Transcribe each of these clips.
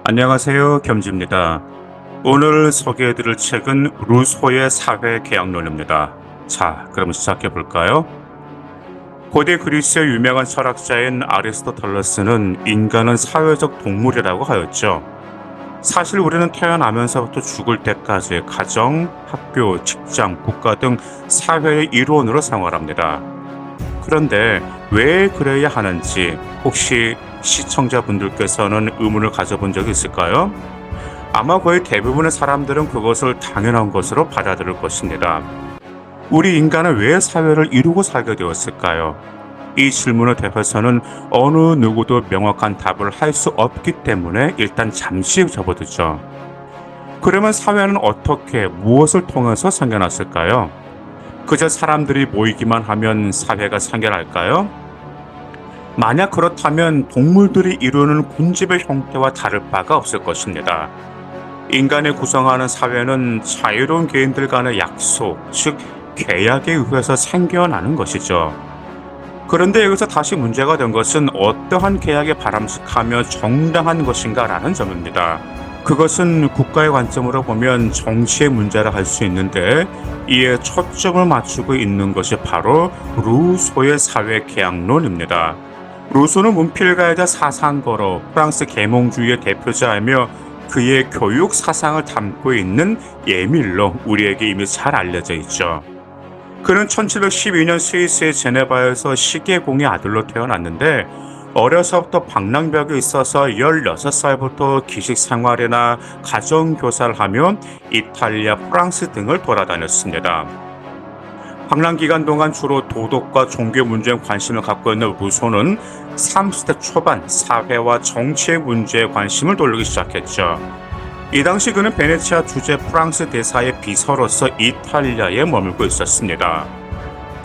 안녕하세요. 겸지입니다. 오늘 소개해드릴 책은 루소의 사회계약론입니다. 자, 그럼 시작해볼까요? 고대 그리스의 유명한 철학자인 아리스토텔레스는 인간은 사회적 동물이라고 하였죠. 사실 우리는 태어나면서부터 죽을 때까지 가정, 학교, 직장, 국가 등 사회의 일원으로 생활합니다. 그런데 왜 그래야 하는지 혹시 시청자분들께서는 의문을 가져본 적이 있을까요? 아마 거의 대부분의 사람들은 그것을 당연한 것으로 받아들일 것입니다. 우리 인간은 왜 사회를 이루고 살게 되었을까요? 이 질문에 대해서는 어느 누구도 명확한 답을 할 수 없기 때문에 일단 잠시 접어두죠. 그러면 사회는 어떻게, 무엇을 통해서 생겨났을까요? 그저 사람들이 모이기만 하면 사회가 생겨날까요? 만약 그렇다면 동물들이 이루는 군집의 형태와 다를 바가 없을 것입니다. 인간이 구성하는 사회는 자유로운 개인들 간의 약속, 즉 계약에 의해서 생겨나는 것이죠. 그런데 여기서 다시 문제가 된 것은 어떠한 계약에 바람직하며 정당한 것인가라는 점입니다. 그것은 국가의 관점으로 보면 정치의 문제라 할 수 있는데 이에 초점을 맞추고 있는 것이 바로 루소의 사회계약론입니다. 루소는 문필가이자 사상가로 프랑스 계몽주의의 대표자이며 그의 교육 사상을 담고 있는 예밀로 우리에게 이미 잘 알려져 있죠. 그는 1712년 스위스의 제네바에서 시계공의 아들로 태어났는데 어려서부터 방랑벽에 있어서 16살부터 기식 생활이나 가정교사를 하며 이탈리아, 프랑스 등을 돌아다녔습니다. 방랑 기간 동안 주로 도덕과 종교 문제에 관심을 갖고 있는 루소는 30대 초반 사회와 정치의 문제에 관심을 돌리기 시작했죠. 이 당시 그는 베네치아 주재 프랑스 대사의 비서로서 이탈리아에 머물고 있었습니다.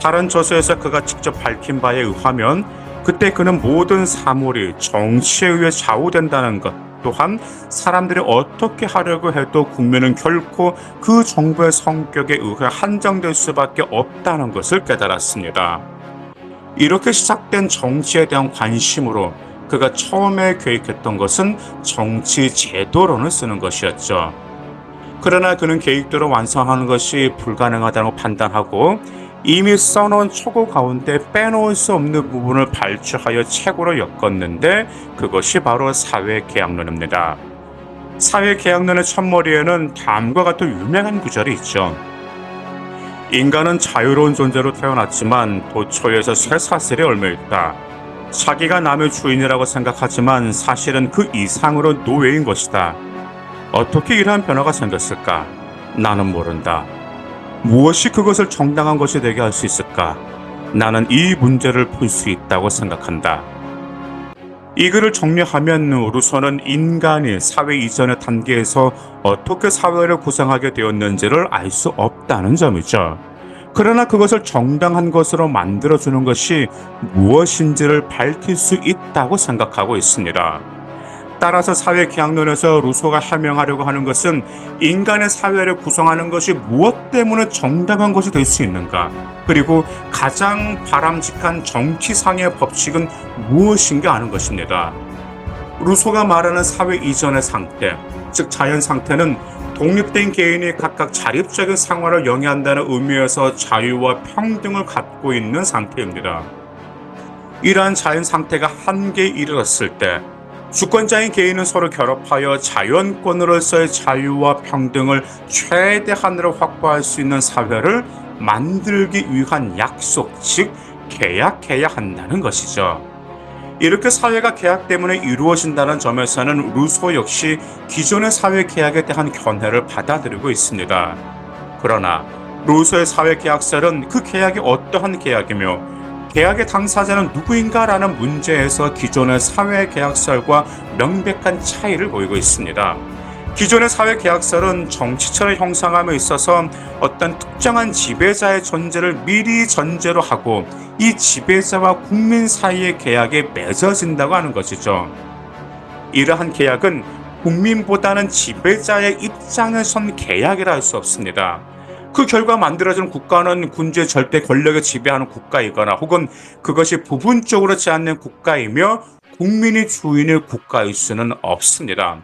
다른 저서에서 그가 직접 밝힌 바에 의하면 그때 그는 모든 사물이 정치에 의해 좌우된다는 것, 또한 사람들이 어떻게 하려고 해도 국민은 결코 그 정부의 성격에 의해 한정될 수밖에 없다는 것을 깨달았습니다. 이렇게 시작된 정치에 대한 관심으로 그가 처음에 계획했던 것은 정치 제도론을 쓰는 것이었죠. 그러나 그는 계획대로 완성하는 것이 불가능하다고 판단하고 이미 써놓은 초고 가운데 빼놓을 수 없는 부분을 발췌하여 책으로 엮었는데 그것이 바로 사회계약론입니다. 사회계약론의 첫머리에는 다음과 같은 유명한 구절이 있죠. 인간은 자유로운 존재로 태어났지만 도처에서 쇠사슬에 얽혀있다. 자기가 남의 주인이라고 생각하지만 사실은 그 이상으로 노예인 것이다. 어떻게 이러한 변화가 생겼을까? 나는 모른다. 무엇이 그것을 정당한 것이 되게 할 수 있을까? 나는 이 문제를 풀 수 있다고 생각한다. 이 글을 정리하면 루소는 인간이 사회 이전의 단계에서 어떻게 사회를 구성하게 되었는지를 알 수 없다는 점이죠. 그러나 그것을 정당한 것으로 만들어주는 것이 무엇인지를 밝힐 수 있다고 생각하고 있습니다. 따라서 사회계약론에서 루소가 해명하려고 하는 것은 인간의 사회를 구성하는 것이 무엇 때문에 정당한 것이 될 수 있는가, 그리고 가장 바람직한 정치상의 법칙은 무엇인가 하는 것입니다. 루소가 말하는 사회 이전의 상태, 즉 자연 상태는 독립된 개인이 각각 자립적인 생활을 영위한다는 의미에서 자유와 평등을 갖고 있는 상태입니다. 이러한 자연 상태가 한계에 이르렀을 때 주권자인 개인은 서로 결합하여 자연권으로서의 자유와 평등을 최대한으로 확보할 수 있는 사회를 만들기 위한 약속, 즉 계약해야 한다는 것이죠. 이렇게 사회가 계약 때문에 이루어진다는 점에서는 루소 역시 기존의 사회 계약에 대한 견해를 받아들이고 있습니다. 그러나 루소의 사회 계약설은 그 계약이 어떠한 계약이며 계약의 당사자는 누구인가라는 문제에서 기존의 사회 계약설과 명백한 차이를 보이고 있습니다. 기존의 사회 계약설은 정치처를 형성함에 있어서 어떤 특정한 지배자의 존재를 미리 전제로 하고 이 지배자와 국민 사이의 계약에 맺어진다고 하는 것이죠. 이러한 계약은 국민보다는 지배자의 입장에 선 계약이라 할 수 없습니다. 그 결과 만들어진 국가는 군주의 절대 권력에 지배하는 국가이거나 혹은 그것이 부분적으로 제한된 국가이며 국민이 주인의 국가일 수는 없습니다.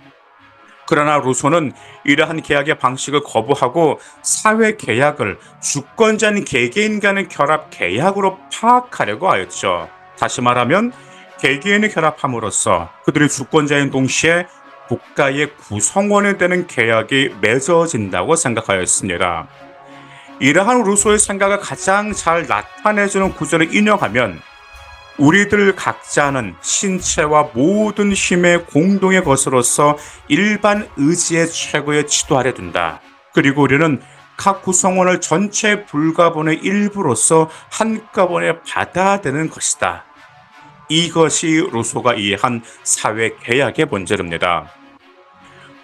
그러나 루소는 이러한 계약의 방식을 거부하고 사회 계약을 주권자인 개개인 간의 결합 계약으로 파악하려고 하였죠. 다시 말하면 개개인의 결합함으로써 그들이 주권자인 동시에 국가의 구성원이 되는 계약이 맺어진다고 생각하였습니다. 이러한 루소의 생각을 가장 잘 나타내주는 구절을 인용하면 우리들 각자는 신체와 모든 힘의 공동의 것으로서 일반 의지의 최고에 치도하려 둔다. 그리고 우리는 각 구성원을 전체 불가분의 일부로서 한꺼번에 받아들이는 것이다. 이것이 루소가 이해한 사회 계약의 본질입니다.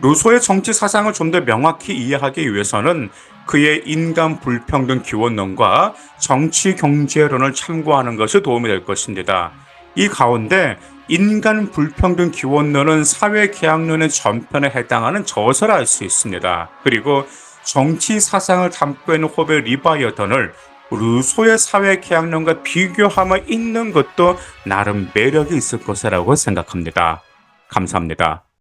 루소의 정치 사상을 좀 더 명확히 이해하기 위해서는 그의 인간 불평등 기원론과 정치 경제론을 참고하는 것이 도움이 될 것입니다. 이 가운데 인간 불평등 기원론은 사회 계약론의 전편에 해당하는 저서를 알 수 있습니다. 그리고 정치 사상을 담고 있는 호베 리바이어던을 루소의 사회 계약론과 비교하며 읽는 것도 나름 매력이 있을 것이라고 생각합니다. 감사합니다.